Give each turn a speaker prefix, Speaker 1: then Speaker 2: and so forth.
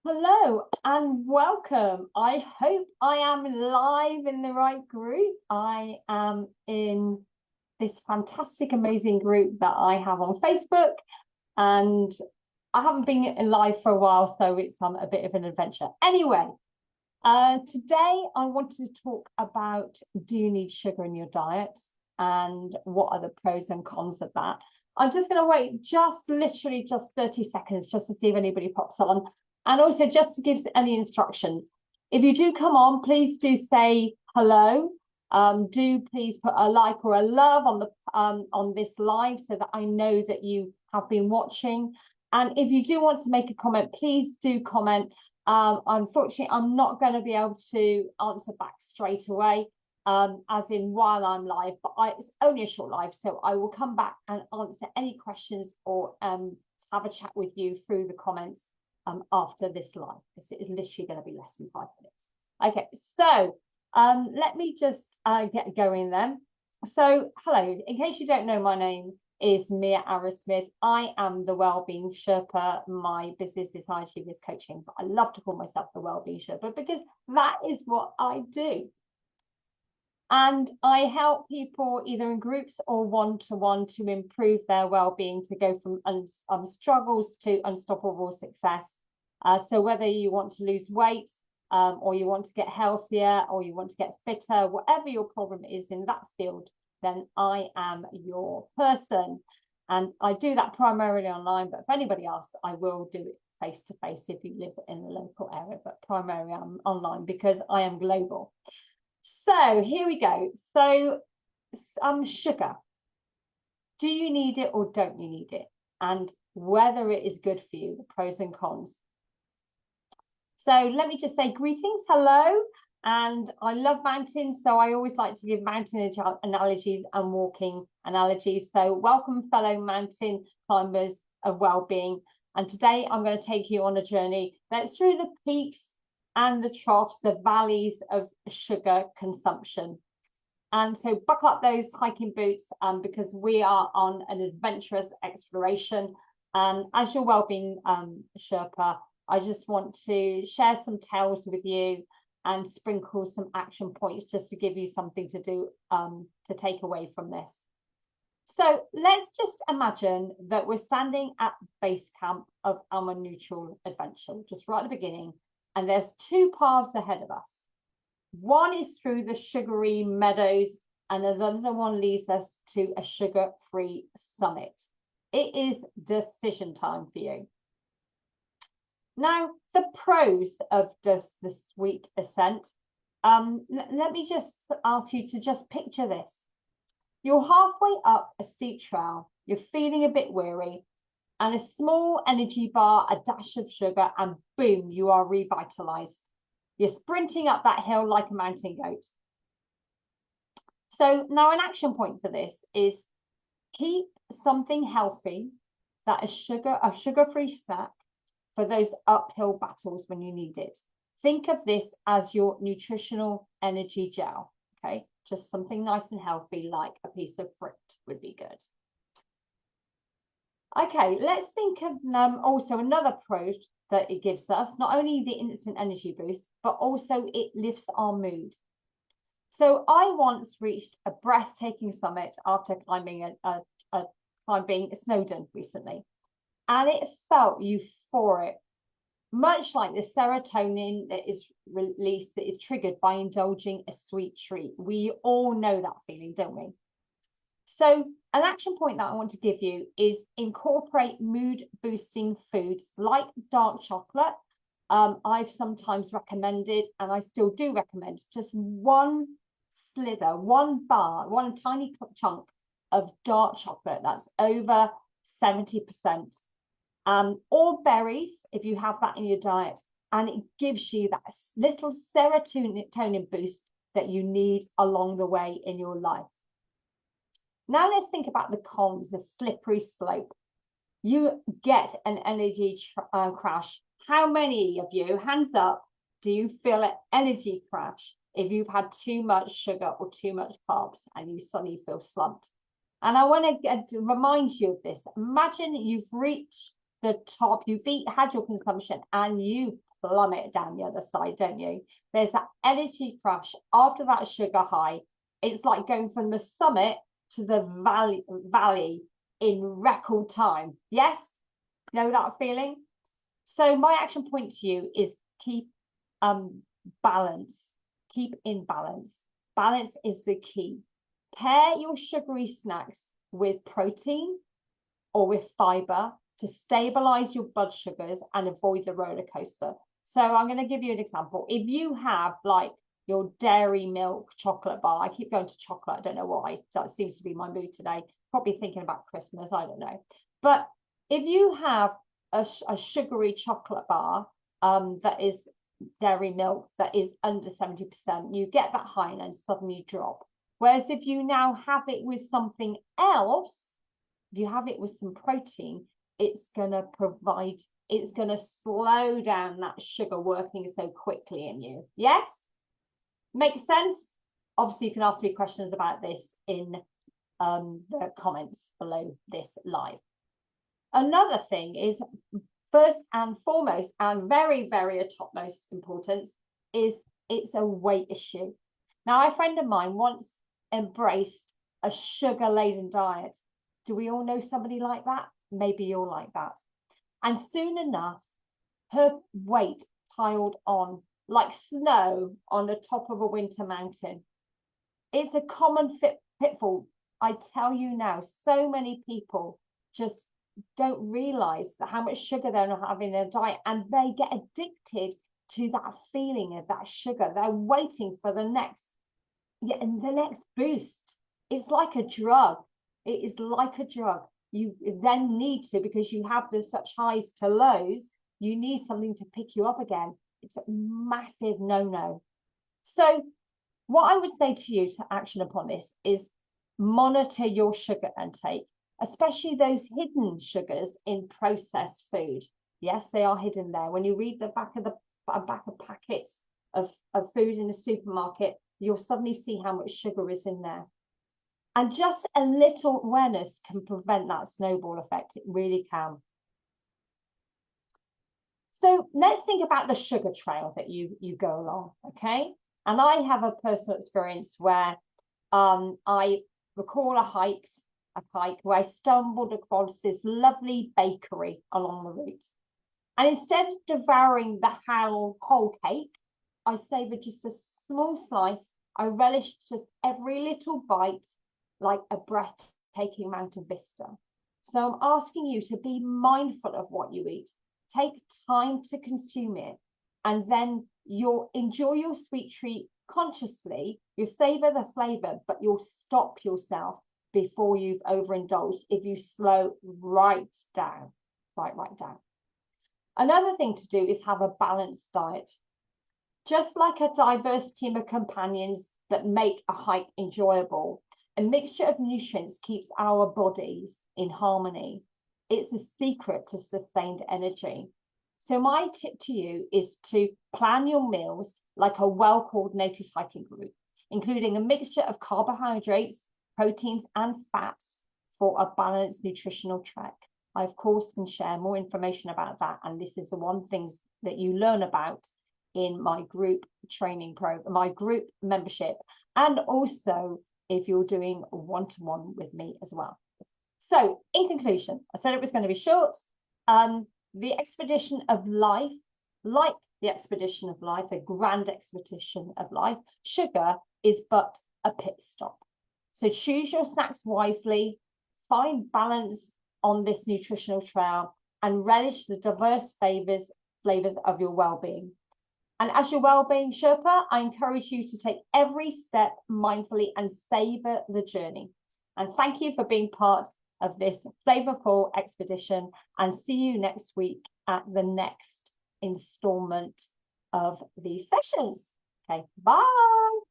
Speaker 1: Hello and welcome. I hope I am live in the right group. I am in this fantastic, amazing group that I have on Facebook, and I haven't been in live for a while, so it's a bit of an adventure. Anyway, today I wanted to talk about, do you need sugar in your diet and what are the pros and cons of that? I'm just going to wait literally 30 seconds just to see if anybody pops on. And also just to give any instructions, if you do come on, please do say hello. Do please put a like or a love on this live so that I know that you have been watching. And if you do want to make a comment, please do comment. Unfortunately, I'm not going to be able to answer back straight away, as in while I'm live, but it's only a short live, so I will come back and answer any questions or have a chat with you through the comments after this live, because it is literally going to be less than 5 minutes. Okay, so let me just get going then. So hello, in case you don't know, my name is Mia Arrowsmith. I am the Wellbeing Sherpa. My business is High Achievers Coaching, but I love to call myself the Wellbeing Sherpa because that is what I do. And I help people either in groups or one-to-one to improve their well-being, to go from struggles to unstoppable success. So whether you want to lose weight, or you want to get healthier, or you want to get fitter, whatever your problem is in that field, then I am your person. And I do that primarily online, but if anybody else, I will do it face-to-face if you live in the local area, but primarily I'm online because I am global. So here we go. So sugar. Do you need it or don't you need it? And whether it is good for you, the pros and cons. So let me just say greetings, hello. And I love mountains, so I always like to give mountain analogies and walking analogies. So welcome, fellow mountain climbers of well-being. And today I'm going to take you on a journey that's through the peaks and the troughs, the valleys of sugar consumption. And so buckle up those hiking boots, because we are on an adventurous exploration. As your Wellbeing Sherpa, I just want to share some tales with you and sprinkle some action points just to give you something to do, to take away from this. So let's just imagine that we're standing at base camp of our neutral adventure, just right at the beginning. And there's two paths ahead of us. One is through the sugary meadows, and another one leads us to a sugar-free summit. It is decision time for you. Now, the pros of the sweet ascent. Let me just ask you to just picture this. You're halfway up a steep trail. You're feeling a bit weary, and a small energy bar, a dash of sugar, and boom, you are revitalized. You're sprinting up that hill like a mountain goat. So now an action point for this is keep something healthy, that is a sugar-free snack for those uphill battles when you need it. Think of this as your nutritional energy gel, okay? Just something nice and healthy, like a piece of fruit would be good. Okay, let's think of also another pro that it gives us, not only the instant energy boost, but also it lifts our mood. So I once reached a breathtaking summit after climbing climbing Snowdon recently, and it felt euphoric, much like the serotonin that is released, that is triggered by indulging a sweet treat. We all know that feeling, don't we? So an action point that I want to give you is incorporate mood boosting foods like dark chocolate. I've sometimes recommended, and I still do recommend, just one slither, one bar, one tiny chunk of dark chocolate that's over 70%. Or berries, if you have that in your diet, and it gives you that little serotonin boost that you need along the way in your life. Now let's think about the cons, the slippery slope. You get an energy crash. How many of you, hands up, do you feel an energy crash if you've had too much sugar or too much carbs and you suddenly feel slumped? And I want to remind you of this. Imagine you've reached the top, you've had your consumption and you plummet down the other side, don't you? There's that energy crush after that sugar high. It's like going from the summit to the valley in record time. Yes? Know that feeling? So my action point to you is keep balance. Keep in balance. Balance is the key. Pair your sugary snacks with protein or with fiber to stabilize your blood sugars and avoid the roller coaster. So I'm going to give you an example. If you have like your dairy milk chocolate bar, I keep going to chocolate, I don't know why, that seems to be my mood today, probably thinking about Christmas, I don't know. But if you have a sugary chocolate bar that is dairy milk that is under 70%, you get that high and then suddenly drop. Whereas if you now have it with something else, if you have it with some protein, it's going to provide, it's going to slow down that sugar working so quickly in you. Yes? Makes sense? Obviously, you can ask me questions about this in the comments below this live. Another thing is, first and foremost, and very, very of topmost importance, is it's a weight issue. Now, a friend of mine once embraced a sugar-laden diet. Do we all know somebody like that? Maybe you're like that. And soon enough, her weight piled on like snow on the top of a winter mountain. It's a common pitfall. I tell you now, so many people just don't realize that how much sugar they're not having in their diet, and they get addicted to that feeling of that sugar. They're waiting for the next boost. It's like a drug. It is like a drug. You then need to, because you have such highs to lows, you need something to pick you up again. It's a massive no-no. So what I would say to you to action upon this is monitor your sugar intake, especially those hidden sugars in processed food. Yes, they are hidden there. When you read the back of packets of food in the supermarket, you'll suddenly see how much sugar is in there. And just a little awareness can prevent that snowball effect. It really can. So let's think about the sugar trail that you go along, okay? And I have a personal experience where I recall a hike where I stumbled across this lovely bakery along the route. And instead of devouring the whole cake, I savoured just a small slice. I relished just every little bite like a breathtaking mountain vista. So I'm asking you to be mindful of what you eat. Take time to consume it, and then you'll enjoy your sweet treat consciously. You'll savor the flavor, but you'll stop yourself before you've overindulged if you slow right down. Another thing to do is have a balanced diet. Just like a diverse team of companions that make a hike enjoyable, a mixture of nutrients keeps our bodies in harmony. It's a secret to sustained energy. So my tip to you is to plan your meals like a well-coordinated hiking group, including a mixture of carbohydrates, proteins, and fats for a balanced nutritional trek. I, of course, can share more information about that. And this is the one thing that you learn about in my group training program, my group membership, and also if you're doing one-to-one with me as well. So in conclusion, I said it was going to be short. The expedition of life, like the expedition of life, a grand expedition of life, sugar is but a pit stop. So choose your snacks wisely, find balance on this nutritional trail, and relish the diverse flavors of your well-being. And as your well-being Sherpa, I encourage you to take every step mindfully and savor the journey. And thank you for being part of this flavorful expedition, and see you next week at the next installment of these sessions. Okay, bye.